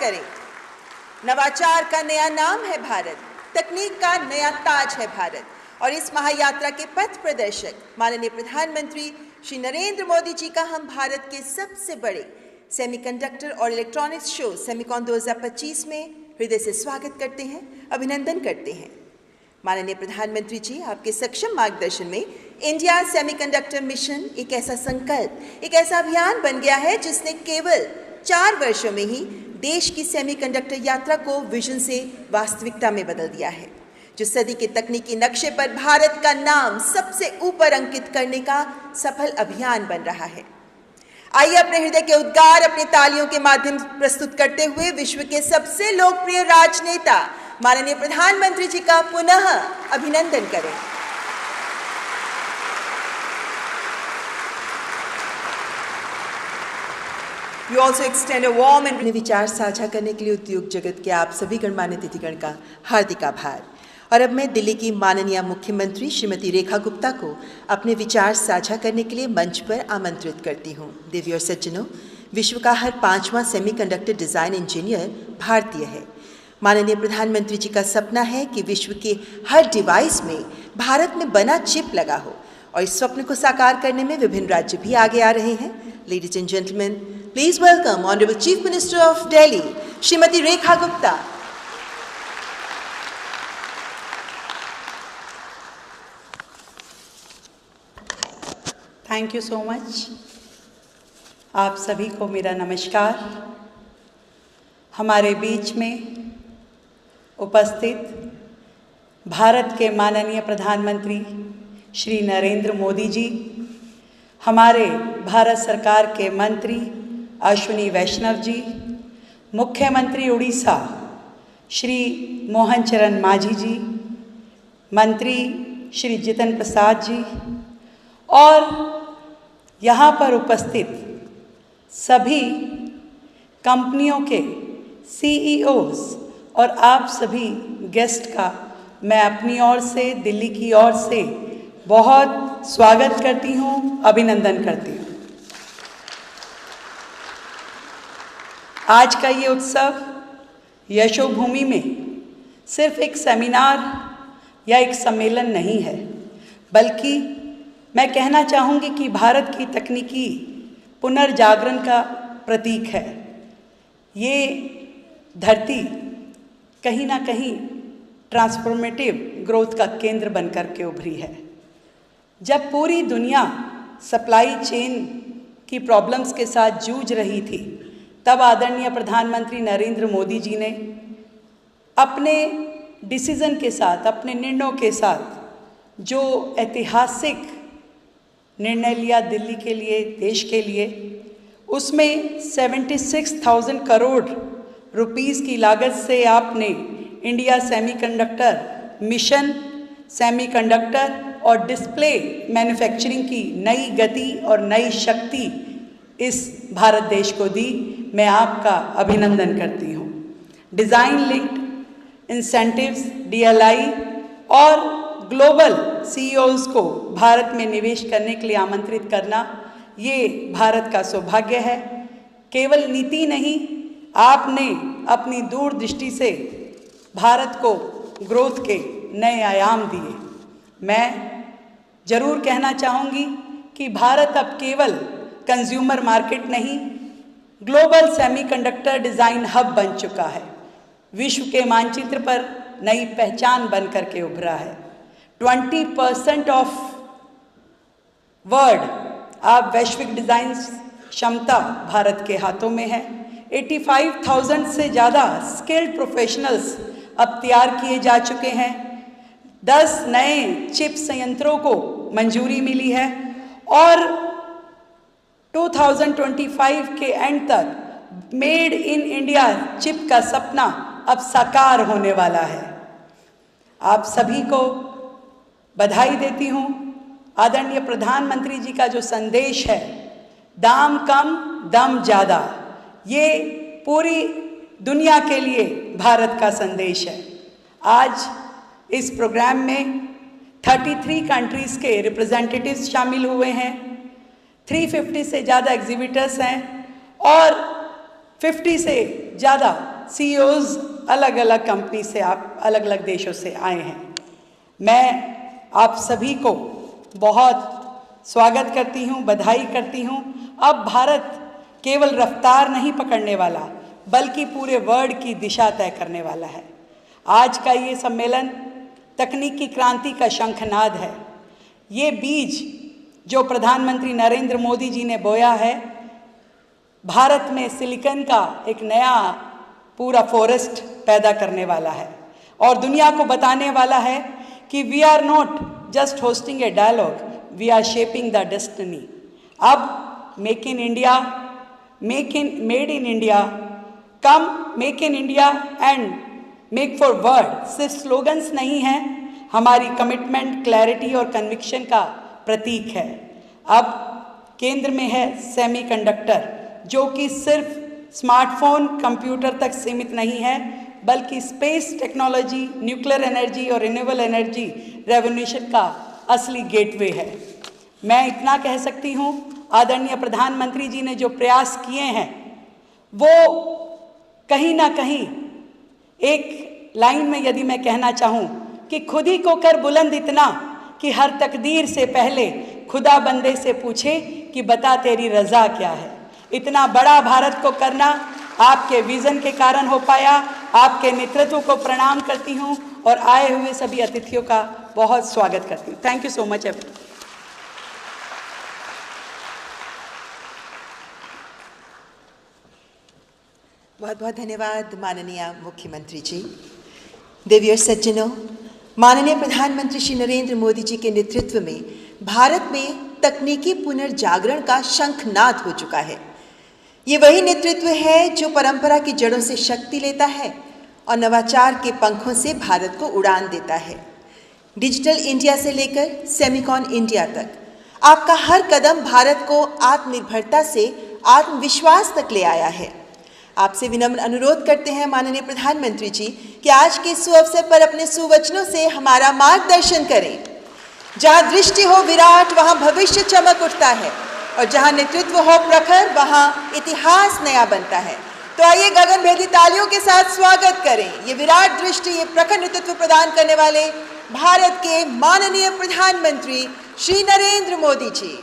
करें। नवाचार का नया नाम है भारत, तकनीक का नया ताज है भारत। और इस महायात्रा के पथ प्रदर्शक माननीय प्रधानमंत्री श्री नरेंद्र मोदी जी का हम भारत के सबसे बड़े सेमीकंडक्टर और इलेक्ट्रॉनिक्स शो सेमिकॉन 2025 में हृदय से स्वागत करते हैं, अभिनंदन करते हैं। माननीय प्रधानमंत्री जी, आपके सक्षम मार्गदर्शन में इंडिया सेमीकंडक्टर मिशन एक ऐसा संकल्प, एक ऐसा अभियान बन गया है जिसने केवल 4 वर्षों में ही देश की सेमीकंडक्टर यात्रा को विजन से वास्तविकता में बदल दिया है, जो सदी के तकनीकी नक्शे पर भारत का नाम सबसे ऊपर अंकित करने का सफल अभियान बन रहा है। आइए अपने हृदय के उद्गार अपनी तालियों के माध्यम प्रस्तुत करते हुए विश्व के सबसे लोकप्रिय राजनेता माननीय प्रधानमंत्री जी का पुनः अभिनंदन करें। We also extend a warm and विचार साझा करने के लिए उद्योग जगत के आप सभी गणमान्य अतिथिगण का हार्दिक आभार। और अब मैं दिल्ली की माननीय मुख्यमंत्री श्रीमती रेखा गुप्ता को अपने विचार साझा करने के लिए मंच पर आमंत्रित करती हूँ। देवी और सज्जनों, विश्व का हर 5वां सेमीकंडक्टर डिज़ाइन इंजीनियर भारतीय है। माननीय प्रधानमंत्री जी का सपना है कि विश्व के हर डिवाइस में भारत में बना चिप लगा हो, और इस स्वप्न को साकार करने में विभिन्न राज्य भी आगे आ रहे हैं। Ladies and gentleman, please welcome honourable chief minister of Delhi Shrimati Rekha Gupta. Thank you so much. आप सभी को मेरा नमस्कार। हमारे बीच में उपस्थित भारत के माननीय प्रधानमंत्री श्री नरेंद्र मोदी जी, हमारे भारत सरकार के मंत्री अश्विनी वैष्णव जी, मुख्यमंत्री उड़ीसा श्री मोहन चरण मांझी जी, मंत्री श्री जितिन प्रसाद जी, और यहाँ पर उपस्थित सभी कंपनियों के CEOs और आप सभी गेस्ट का मैं अपनी ओर से, दिल्ली की ओर से बहुत स्वागत करती हूँ, अभिनंदन करती हूँ। आज का ये उत्सव यशोभूमि में सिर्फ एक सेमिनार या एक सम्मेलन नहीं है, बल्कि मैं कहना चाहूँगी कि भारत की तकनीकी पुनर्जागरण का प्रतीक है। ये धरती कहीं ना कहीं ट्रांसफॉर्मेटिव ग्रोथ का केंद्र बनकर के उभरी है। जब पूरी दुनिया सप्लाई चेन की प्रॉब्लम्स के साथ जूझ रही थी, तब आदरणीय प्रधानमंत्री नरेंद्र मोदी जी ने अपने डिसीजन के साथ, अपने निर्णयों के साथ जो ऐतिहासिक निर्णय लिया दिल्ली के लिए, देश के लिए, उसमें 76,000 करोड़ रुपीस की लागत से आपने इंडिया सेमीकंडक्टर मिशन, सेमीकंडक्टर और डिस्प्ले मैन्युफैक्चरिंग की नई गति और नई शक्ति इस भारत देश को दी। मैं आपका अभिनंदन करती हूँ। डिज़ाइन लिंक्ड इंसेंटिव्स, DLI और ग्लोबल CEOs को भारत में निवेश करने के लिए आमंत्रित करना, ये भारत का सौभाग्य है। केवल नीति नहीं, आपने अपनी दूरदृष्टि से भारत को ग्रोथ के नए आयाम दिए। मैं जरूर कहना चाहूँगी कि भारत अब केवल कंज्यूमर मार्केट नहीं, ग्लोबल सेमीकंडक्टर डिज़ाइन हब बन चुका है। विश्व के मानचित्र पर नई पहचान बनकर के उभरा है। 20% ऑफ वर्ल्ड अब वैश्विक डिज़ाइन क्षमता भारत के हाथों में है। 85,000 से ज़्यादा स्किल्ड प्रोफेशनल्स अब तैयार किए जा चुके हैं। 10 नए चिप संयंत्रों को मंजूरी मिली है और 2025 के एंड तक मेड इन इंडिया चिप का सपना अब साकार होने वाला है। आप सभी को बधाई देती हूँ। आदरणीय प्रधानमंत्री जी का जो संदेश है, दाम कम दम ज़्यादा, ये पूरी दुनिया के लिए भारत का संदेश है। आज इस प्रोग्राम में 33 कंट्रीज़ के रिप्रेजेंटेटिव्स शामिल हुए हैं, 350 से ज़्यादा एग्जीबिटर्स हैं और 50 से ज़्यादा सीईओज अलग अलग कंपनी से आप अलग अलग देशों से आए हैं। मैं आप सभी को बहुत स्वागत करती हूँ, बधाई करती हूँ। अब भारत केवल रफ्तार नहीं पकड़ने वाला बल्कि पूरे वर्ल्ड की दिशा तय करने वाला है। आज का ये सम्मेलन तकनीकी क्रांति का शंखनाद है। ये बीज जो प्रधानमंत्री नरेंद्र मोदी जी ने बोया है, भारत में सिलिकॉन का एक नया पूरा फॉरेस्ट पैदा करने वाला है और दुनिया को बताने वाला है कि we are not just hosting a dialogue, we are shaping the destiny. अब make in India, made in India, come make in India and make for world सिर्फ स्लोगन्स नहीं हैं, हमारी कमिटमेंट, क्लैरिटी और कन्विक्शन का प्रतीक है। अब केंद्र में है सेमीकंडक्टर, जो कि सिर्फ स्मार्टफोन, कंप्यूटर तक सीमित नहीं है बल्कि स्पेस टेक्नोलॉजी, न्यूक्लियर एनर्जी और रिन्यूएबल एनर्जी रेवोल्यूशन का असली गेटवे है। मैं इतना कह सकती हूँ, आदरणीय प्रधानमंत्री जी ने जो प्रयास किए हैं वो कहीं ना कहीं एक लाइन में यदि मैं कहना चाहूँ कि खुद ही को कर बुलंद इतना कि हर तकदीर से पहले खुदा बंदे से पूछे कि बता तेरी रज़ा क्या है। इतना बड़ा भारत को करना आपके विजन के कारण हो पाया। आपके नेतृत्व को प्रणाम करती हूँ और आए हुए सभी अतिथियों का बहुत स्वागत करती हूँ। Thank you so much everyone. बहुत बहुत धन्यवाद माननीय मुख्यमंत्री जी। देवी और सज्जनों, माननीय प्रधानमंत्री श्री नरेंद्र मोदी जी के नेतृत्व में भारत में तकनीकी पुनर्जागरण का शंखनाद हो चुका है। ये वही नेतृत्व है जो परंपरा की जड़ों से शक्ति लेता है और नवाचार के पंखों से भारत को उड़ान देता है। डिजिटल इंडिया से लेकर सेमिकॉन इंडिया तक आपका हर कदम भारत को आत्मनिर्भरता से आत्मविश्वास तक ले आया है। आपसे विनम्र अनुरोध करते हैं माननीय प्रधानमंत्री जी कि आज के सुअवसर पर अपने सुवचनों से हमारा मार्गदर्शन करें। जहाँ दृष्टि हो विराट, वहाँ भविष्य चमक उठता है और जहाँ नेतृत्व हो प्रखर, वहाँ इतिहास नया बनता है। तो आइए गगनभेदी तालियों के साथ स्वागत करें ये विराट दृष्टि, ये प्रखर नेतृत्व प्रदान करने वाले भारत के माननीय प्रधानमंत्री श्री नरेंद्र मोदी जी।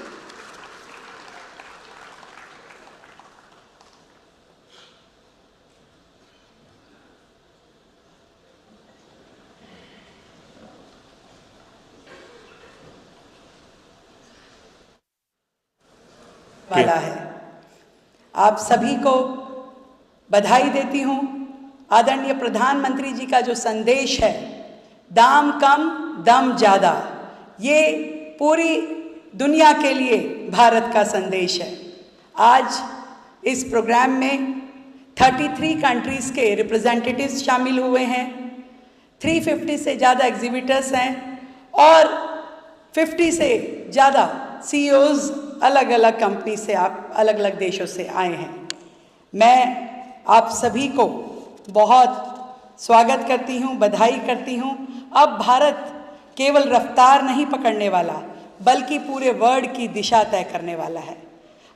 वाला है। आप सभी को बधाई देती हूँ। आदरणीय प्रधानमंत्री जी का जो संदेश है, दाम कम दम ज़्यादा, ये पूरी दुनिया के लिए भारत का संदेश है। आज इस प्रोग्राम में 33 कंट्रीज़ के रिप्रेजेंटेटिव्स शामिल हुए हैं, 350 से ज़्यादा एग्जीबिटर्स हैं और 50 से ज़्यादा सीईओज अलग अलग कंपनी से, आप अलग अलग देशों से आए हैं। मैं आप सभी को बहुत स्वागत करती हूँ, बधाई करती हूँ। अब भारत केवल रफ्तार नहीं पकड़ने वाला बल्कि पूरे वर्ल्ड की दिशा तय करने वाला है।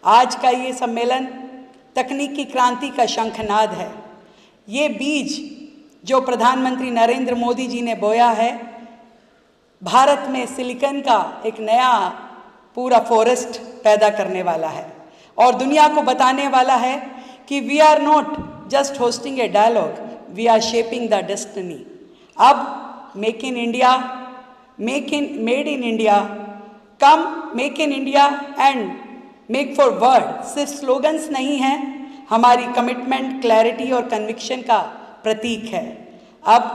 आज का ये सम्मेलन तकनीकी क्रांति का शंखनाद है। ये बीज जो प्रधानमंत्री नरेंद्र मोदी जी ने बोया है, भारत में सिलिकॉन का एक नया पूरा फॉरेस्ट पैदा करने वाला है और दुनिया को बताने वाला है कि we are not just hosting a dialogue, we are shaping the destiny. अब make in India, made in India, come make in India and make for world सिर्फ स्लोगन्स नहीं हैं, हमारी कमिटमेंट, क्लैरिटी और कन्विक्शन का प्रतीक है। अब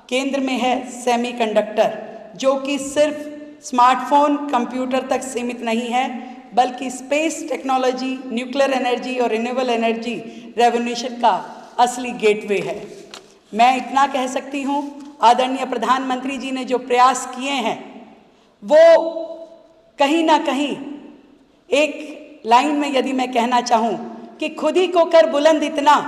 केंद्र में है सेमीकंडक्टर, जो कि सिर्फ स्मार्टफोन, कंप्यूटर तक सीमित नहीं है बल्कि स्पेस टेक्नोलॉजी, न्यूक्लियर एनर्जी और रिन्यूएबल एनर्जी रेवोल्यूशन का असली गेटवे है। मैं इतना कह सकती हूँ, आदरणीय प्रधानमंत्री जी ने जो प्रयास किए हैं वो कहीं ना कहीं एक लाइन में यदि मैं कहना चाहूँ कि खुद ही को कर बुलंद इतना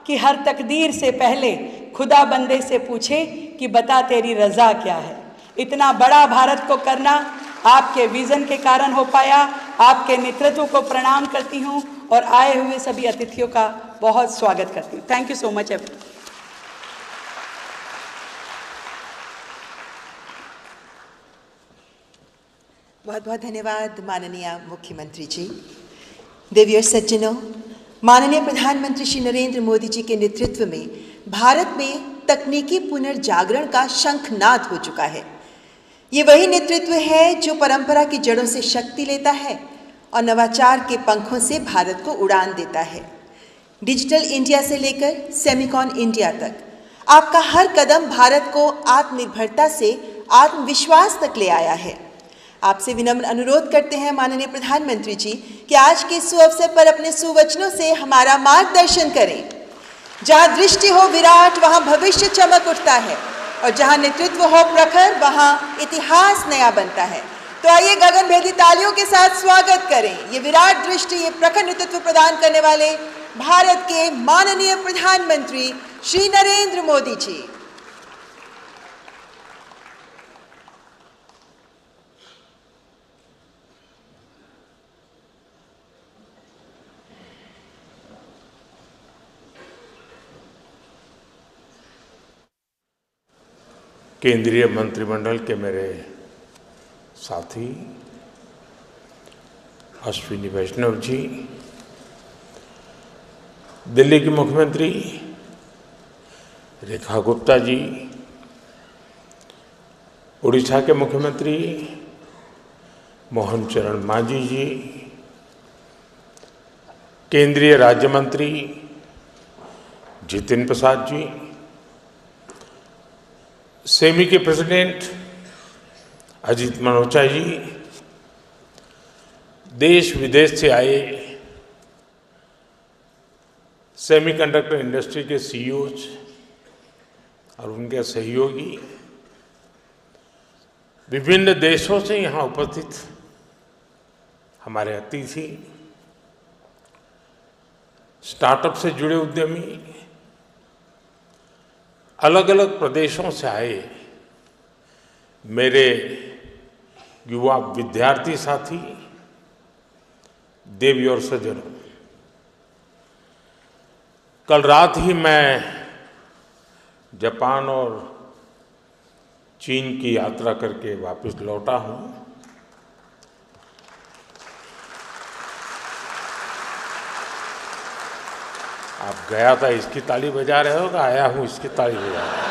कि हर तकदीर से पहले खुदा बंदे से पूछे कि बता तेरी रज़ा क्या है। इतना बड़ा भारत को करना आपके विजन के कारण हो पाया। आपके नेतृत्व को प्रणाम करती हूँ और आए हुए सभी अतिथियों का बहुत स्वागत करती हूँ। Thank you so much everyone. बहुत बहुत धन्यवाद माननीय मुख्यमंत्री जी। देवियों सज्जनों, माननीय प्रधानमंत्री श्री नरेंद्र मोदी जी के नेतृत्व में भारत में तकनीकी पुनर्जागरण का शंखनाद हो चुका है। ये वही नेतृत्व है जो परंपरा की जड़ों से शक्ति लेता है और नवाचार के पंखों से भारत को उड़ान देता है। डिजिटल इंडिया से लेकर सेमिकॉन इंडिया तक आपका हर कदम भारत को आत्मनिर्भरता से आत्मविश्वास तक ले आया है। आपसे विनम्र अनुरोध करते हैं माननीय प्रधानमंत्री जी कि आज के सुअवसर पर अपने सुवचनों से हमारा मार्गदर्शन करें। जहां दृष्टि हो विराट, वहां भविष्य चमक उठता है, और जहां नेतृत्व हो प्रखर, वहां इतिहास नया बनता है। तो आइए गगनभेदी तालियों के साथ स्वागत करें ये विराट दृष्टि, ये प्रखर नेतृत्व प्रदान करने वाले भारत के माननीय प्रधानमंत्री श्री नरेंद्र मोदी जी। केंद्रीय मंत्रिमंडल के मेरे साथी अश्विनी वैष्णव जी, दिल्ली की मुख्यमंत्री रेखा गुप्ता जी, उड़ीसा के मुख्यमंत्री मोहन चरण मांझी जी, केंद्रीय राज्य मंत्री जितिन प्रसाद जी, सेमी के प्रेसिडेंट अजीत मनोचा जी, देश विदेश से आए सेमीकंडक्टर इंडस्ट्री के सीईओज और उनके सहयोगी, विभिन्न देशों से यहाँ उपस्थित हमारे अतिथि, स्टार्टअप से जुड़े उद्यमी, अलग अलग प्रदेशों से आए मेरे युवा विद्यार्थी साथी, देवी और सज्जनों, कल रात ही मैं जापान और चीन की यात्रा करके वापस लौटा हूं। आप गया था इसकी ताली बजा रहे हो, आया हूं इसकी ताली बजा रहे हो।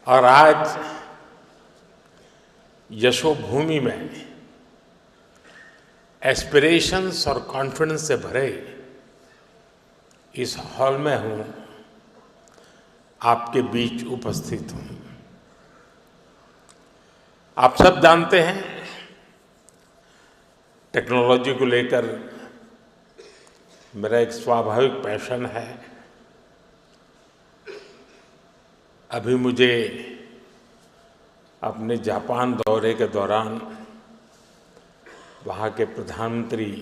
और आज यशोभूमि में एस्पिरेशंस और कॉन्फिडेंस से भरे इस हॉल में हूं, आपके बीच उपस्थित हूं। आप सब जानते हैं टेक्नोलॉजी को लेकर मेरा एक स्वाभाविक पैशन है। अभी मुझे अपने जापान दौरे के दौरान वहाँ के प्रधानमंत्री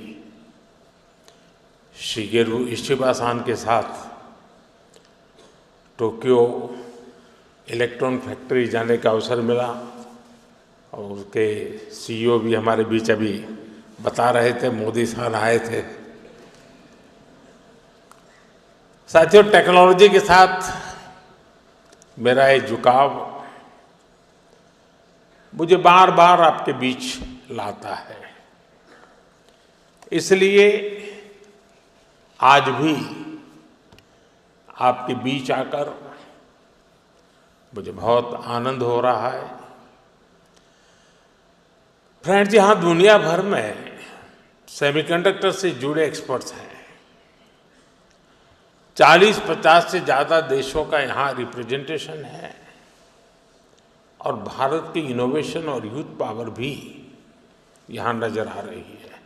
शिगेरू इशिबा-सान के साथ टोक्यो इलेक्ट्रॉन फैक्ट्री जाने का अवसर मिला और उसके सीईओ भी हमारे बीच अभी बता रहे थे, मोदी साहब आए थे। साथियों, टेक्नोलॉजी के साथ मेरा ये झुकाव मुझे बार बार आपके बीच लाता है, इसलिए आज भी आपके बीच आकर मुझे बहुत आनंद हो रहा है। फ्रेंड्स, यहाँ दुनिया भर में सेमीकंडक्टर से जुड़े एक्सपर्ट्स हैं। 40-50 से ज़्यादा देशों का यहाँ रिप्रेजेंटेशन है और भारत की इनोवेशन और यूथ पावर भी यहाँ नजर आ रही है।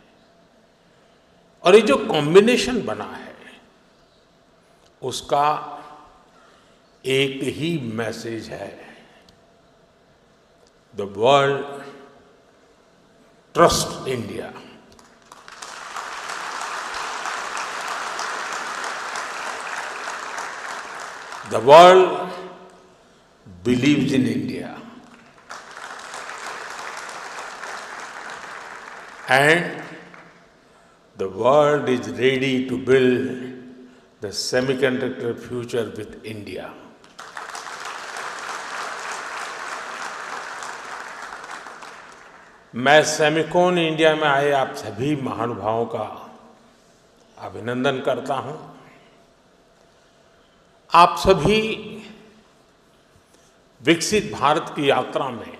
और ये जो कॉम्बिनेशन बना है उसका एक ही मैसेज है, the world trust India. The world believes in India. And the world is ready to build the semiconductor future with India. मैं सेमिकॉन इंडिया में आए आप सभी महानुभावों का अभिनंदन करता हूं। आप सभी विकसित भारत की यात्रा में,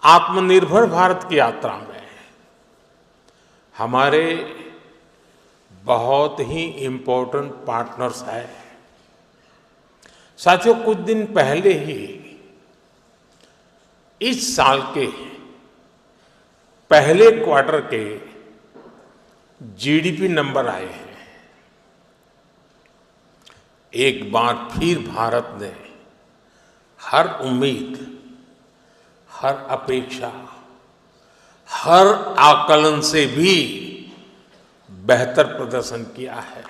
आत्मनिर्भर भारत की यात्रा में हमारे बहुत ही इम्पोर्टेंट पार्टनर्स हैं। साथियों, कुछ दिन पहले ही इस साल के पहले क्वार्टर के जीडीपी नंबर आए हैं। एक बार फिर भारत ने हर उम्मीद, हर अपेक्षा, हर आकलन से भी बेहतर प्रदर्शन किया है।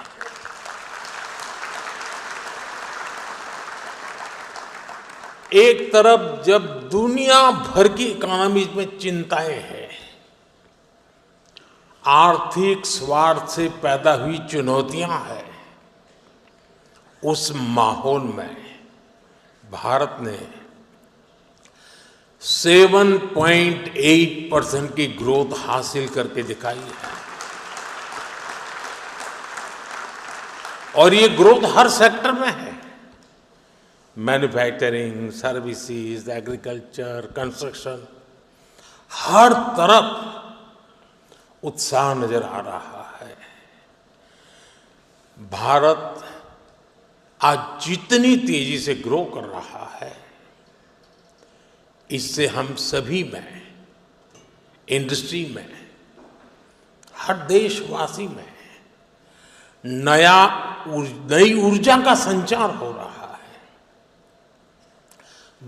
एक तरफ जब दुनिया भर की इकोनॉमी में चिंताएं हैं, आर्थिक स्वार्थ से पैदा हुई चुनौतियां हैं, उस माहौल में भारत ने 7.8% की ग्रोथ हासिल करके दिखाई है। और ये ग्रोथ हर सेक्टर में है। मैन्युफैक्चरिंग, सर्विसेज, एग्रीकल्चर, कंस्ट्रक्शन, हर तरफ उत्साह नजर आ रहा है। भारत आज जितनी तेजी से ग्रो कर रहा है, इससे हम सभी में, इंडस्ट्री में, हर देशवासी में नई ऊर्जा का संचार हो रहा है।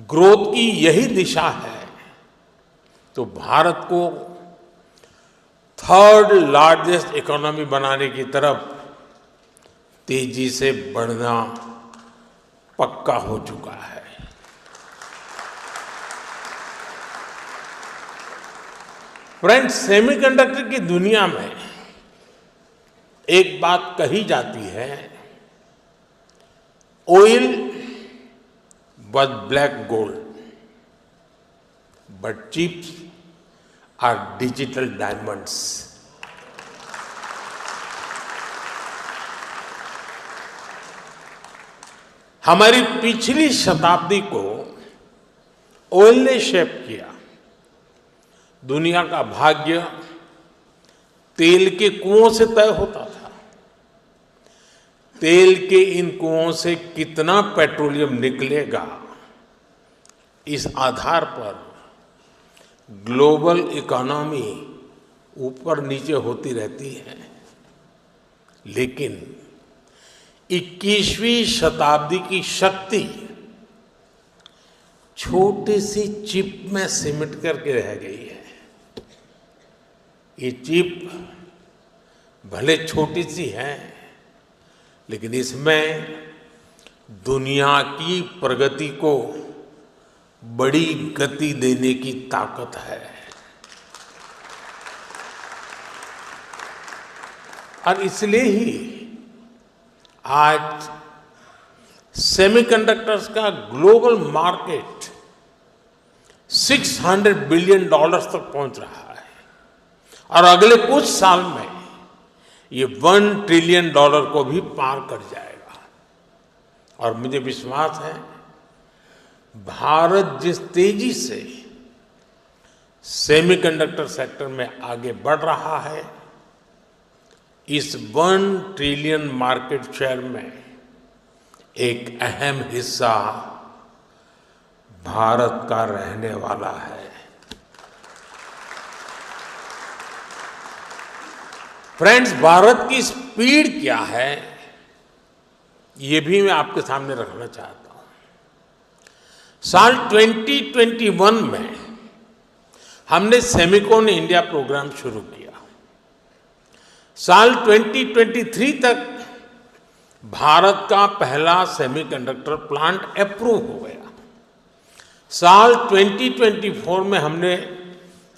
ग्रोथ की यही दिशा है तो भारत को थर्ड लार्जेस्ट इकोनॉमी बनाने की तरफ तेजी से बढ़ना पक्का हो चुका है। फ्रेंड्स, सेमीकंडक्टर की दुनिया में एक बात कही जाती है, oil was black gold, but chips are digital diamonds. हमारी पिछली शताब्दी को ऑयल ने शेप किया। दुनिया का भाग्य तेल के कुओं से तय होता था। तेल के इन कुओं से कितना पेट्रोलियम निकलेगा, इस आधार पर ग्लोबल इकोनॉमी ऊपर नीचे होती रहती है। लेकिन 21वीं शताब्दी की शक्ति छोटी सी चिप में सिमट करके रह गई है। ये चिप भले छोटी सी है, लेकिन इसमें दुनिया की प्रगति को बड़ी गति देने की ताकत है। और इसलिए ही आज सेमीकंडक्टर्स का ग्लोबल मार्केट $600 बिलियन तक पहुंच रहा है और अगले कुछ साल में ये $1 ट्रिलियन को भी पार कर जाएगा। और मुझे विश्वास है, भारत जिस तेजी से सेमीकंडक्टर सेक्टर में आगे बढ़ रहा है, इस 1 ट्रिलियन मार्केट शेयर में एक अहम हिस्सा भारत का रहने वाला है। फ्रेंड्स, भारत की स्पीड क्या है, ये भी मैं आपके सामने रखना चाहता हूं। साल 2021 में हमने सेमिकॉन इंडिया प्रोग्राम शुरू किया। साल 2023 तक भारत का पहला सेमीकंडक्टर प्लांट अप्रूव हो गया। साल 2024 में हमने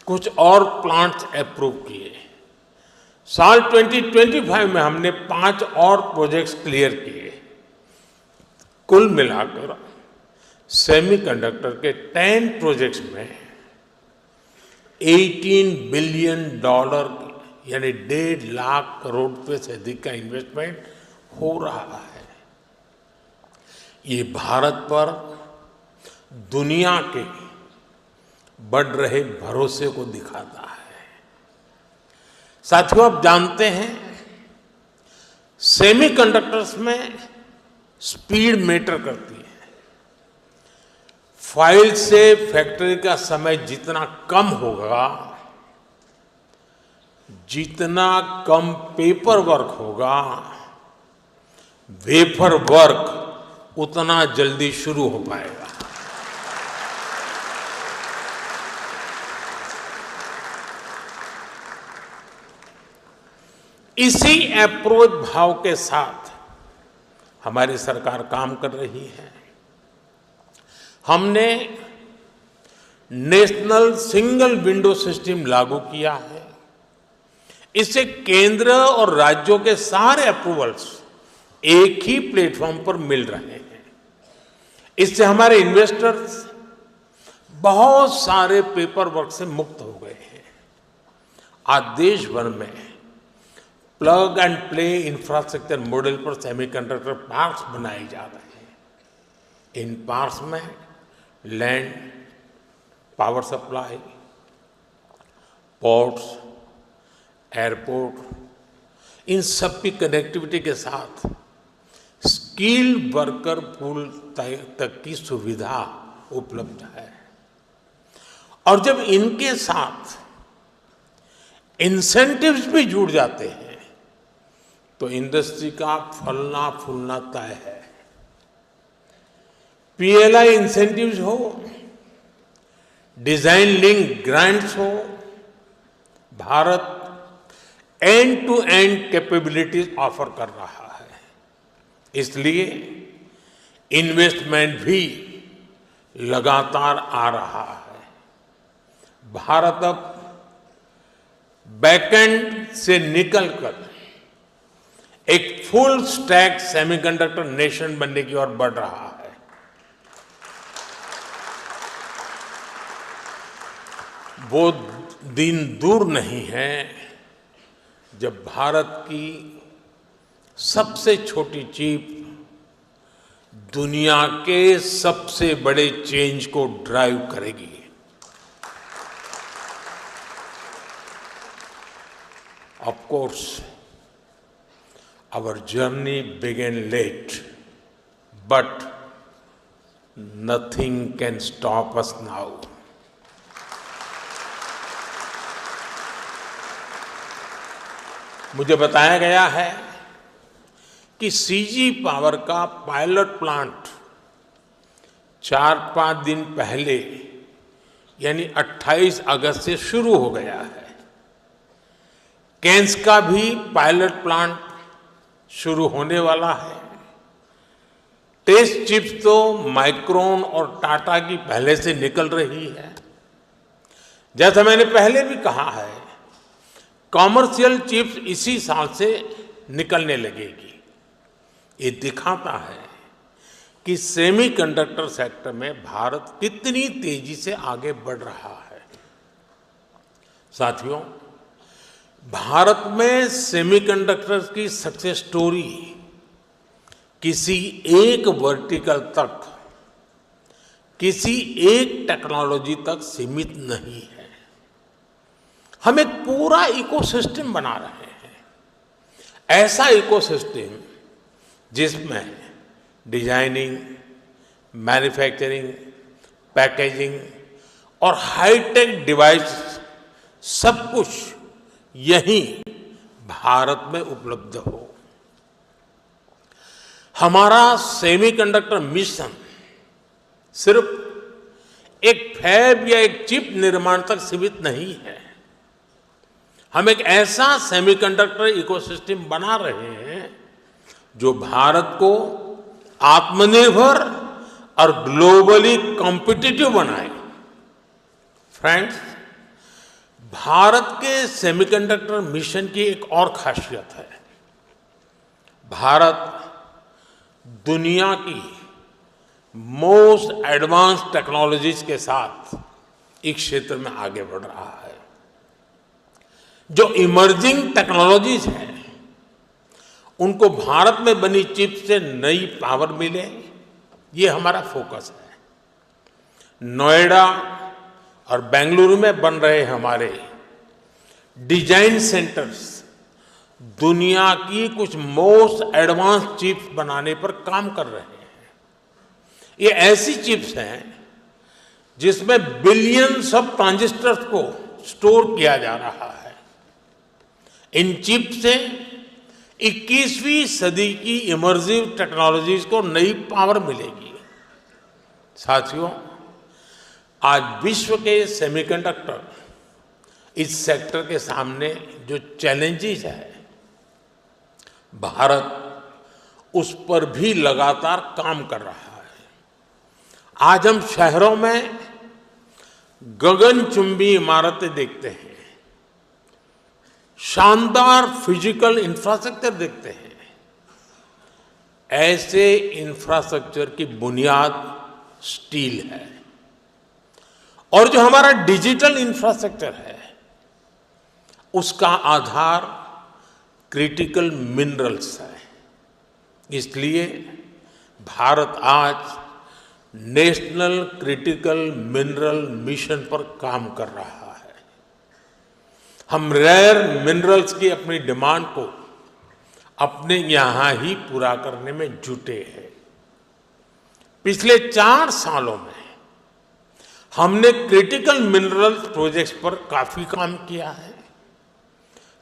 कुछ और प्लांट्स अप्रूव किए। साल 2025 में हमने 5 और प्रोजेक्ट्स क्लियर किए। कुल मिलाकर सेमीकंडक्टर के 10 प्रोजेक्ट्स में $18 बिलियन यानी 1.5 लाख करोड़ रुपए से अधिक का इन्वेस्टमेंट हो रहा है। ये भारत पर दुनिया के बढ़ रहे भरोसे को दिखाता है। साथियों, आप जानते हैं सेमीकंडक्टर्स में स्पीड मैटर करती है। फाइल से फैक्ट्री का समय जितना कम होगा, जितना कम पेपर वर्क होगा, वेफर वर्क उतना जल्दी शुरू हो पाएगा। इसी अप्रोच भाव के साथ हमारी सरकार काम कर रही है। हमने नेशनल सिंगल विंडो सिस्टम लागू किया है। इससे केंद्र और राज्यों के सारे अप्रूवल्स एक ही प्लेटफॉर्म पर मिल रहे हैं। इससे हमारे इन्वेस्टर्स बहुत सारे पेपर वर्क से मुक्त हो गए हैं। आज देश भर में plug and play infrastructure model पर सेमीकंडक्टर पार्क्स बनाए जा रहे हैं। इन पार्क्स में land, power supply, ports, airport, इन सब की कनेक्टिविटी के साथ स्किल्ड वर्कर पूल तक की सुविधा उपलब्ध है। और जब इनके साथ इंसेंटिव्स भी जुड़ जाते हैं तो इंडस्ट्री का फलना फूलना तय है। पीएलआई इंसेंटिव्स हो, डिजाइन लिंक ग्रांट्स हो, Bharat end to end capabilities offer कर रहा है। इसलिए इन्वेस्टमेंट भी लगातार आ रहा है। भारत अब बैकएंड से निकलकर एक फुल स्टैक सेमीकंडक्टर नेशन बनने की ओर बढ़ रहा है। वो दिन दूर नहीं है जब भारत की सबसे छोटी चिप दुनिया के सबसे बड़े चेंज को ड्राइव करेगी। Of course our journey began late, but nothing can stop us now. मुझे बताया गया है कि सीजी पावर का पायलट प्लांट 4-5 दिन पहले यानी 28 अगस्त से शुरू हो गया है। कैंस का भी पायलट प्लांट शुरू होने वाला है। टेस्ट चिप्स तो माइक्रोन और टाटा की पहले से निकल रही है। जैसा मैंने पहले भी कहा है, कॉमर्शियल चिप्स इसी साल से निकलने लगेगी। ये दिखाता है कि सेमीकंडक्टर सेक्टर में भारत कितनी तेजी से आगे बढ़ रहा है। साथियों, भारत में सेमीकंडक्टर्स की सक्सेस स्टोरी किसी एक वर्टिकल तक, किसी एक टेक्नोलॉजी तक सीमित नहीं है। हम एक पूरा इकोसिस्टम बना रहे हैं। ऐसा इकोसिस्टम जिसमें डिजाइनिंग, मैन्युफैक्चरिंग, पैकेजिंग और हाईटेक डिवाइस सब कुछ यहीं भारत में उपलब्ध हो। हमारा सेमीकंडक्टर मिशन सिर्फ एक फैब या एक चिप निर्माण तक सीमित नहीं है। हम एक ऐसा सेमीकंडक्टर इकोसिस्टम बना रहे हैं जो भारत को आत्मनिर्भर और ग्लोबली कॉम्पिटिटिव बनाए। फ्रेंड्स, भारत के सेमीकंडक्टर मिशन की एक और खासियत है। भारत दुनिया की मोस्ट एडवांस टेक्नोलॉजीज के साथ इस क्षेत्र में आगे बढ़ रहा है। जो इमर्जिंग टेक्नोलॉजीज हैं, उनको भारत में बनी चिप से नई पावर मिले, ये हमारा फोकस है। नोएडा और बेंगलुरु में बन रहे हमारे डिजाइन सेंटर्स दुनिया की कुछ मोस्ट एडवांस चिप्स बनाने पर काम कर रहे हैं। ये ऐसी चिप्स हैं जिसमें बिलियंस ऑफ ट्रांजिस्टर्स को स्टोर किया जा रहा है। इन चिप से 21वीं सदी की इमर्सिव टेक्नोलॉजीज को नई पावर मिलेगी। साथियों, आज विश्व के सेमीकंडक्टर इस सेक्टर के सामने जो चैलेंजेस है, भारत उस पर भी लगातार काम कर रहा है। आज हम शहरों में गगनचुंबी इमारतें देखते हैं, शानदार फिजिकल इंफ्रास्ट्रक्चर देखते हैं। ऐसे इंफ्रास्ट्रक्चर की बुनियाद स्टील है, और जो हमारा डिजिटल इंफ्रास्ट्रक्चर है, उसका आधार क्रिटिकल मिनरल्स है। इसलिए भारत आज नेशनल क्रिटिकल मिनरल मिशन पर काम कर रहा है। हम रेयर मिनरल्स की अपनी डिमांड को अपने यहां ही पूरा करने में जुटे हैं। पिछले 4 सालों में हमने क्रिटिकल मिनरल्स प्रोजेक्ट्स पर काफी काम किया है।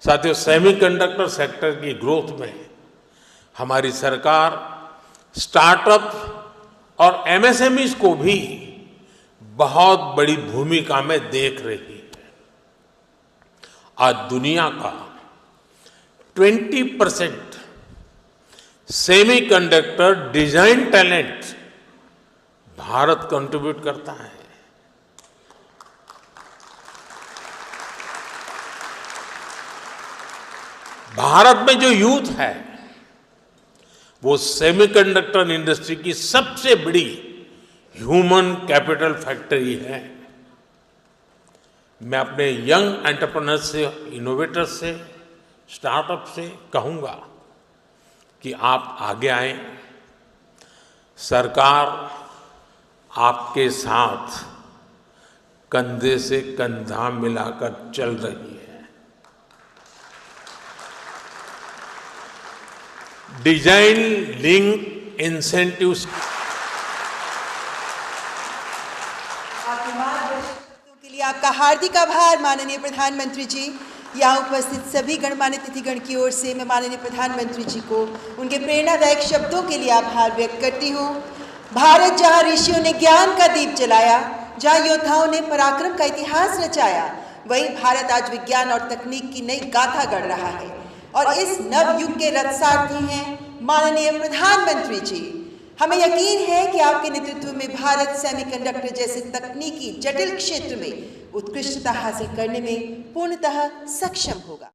साथियों, सेमीकंडक्टर सेक्टर की ग्रोथ में हमारी सरकार स्टार्टअप और एमएसएमईज को भी बहुत बड़ी भूमिका में देख रही है। आज दुनिया का 20% semiconductor design talent Bharat contribute करता है। भारत में जो यूथ है, वो सेमीकंडक्टर इंडस्ट्री की सबसे बड़ी ह्यूमन कैपिटल फैक्ट्री है। मैं अपने यंग एंटरप्रेन्योर्स से, इनोवेटर्स से, स्टार्टअप से कहूंगा कि आप आगे आएं। सरकार आपके साथ कंधे से कंधा मिलाकर चल रही है। डिजाइन लिंक इंसेंटिव्स के लिए आपका हार्दिक आभार माननीय प्रधानमंत्री जी। यहाँ उपस्थित सभी गणमान्य अतिथिगण की ओर से मैं माननीय प्रधानमंत्री जी को उनके प्रेरणादायक शब्दों के लिए आभार व्यक्त करती हूँ। भारत जहाँ ऋषियों ने ज्ञान का दीप जलाया, जहाँ योद्धाओं ने पराक्रम का इतिहास रचाया, वहीं भारत आज विज्ञान और तकनीक की नई गाथा गढ़ रहा है। और इस नव युग के रथसारथी हैं माननीय प्रधानमंत्री जी। हमें यकीन है कि आपके नेतृत्व में भारत सेमीकंडक्टर जैसे तकनीकी जटिल क्षेत्र में उत्कृष्टता हासिल करने में पूर्णतः सक्षम होगा।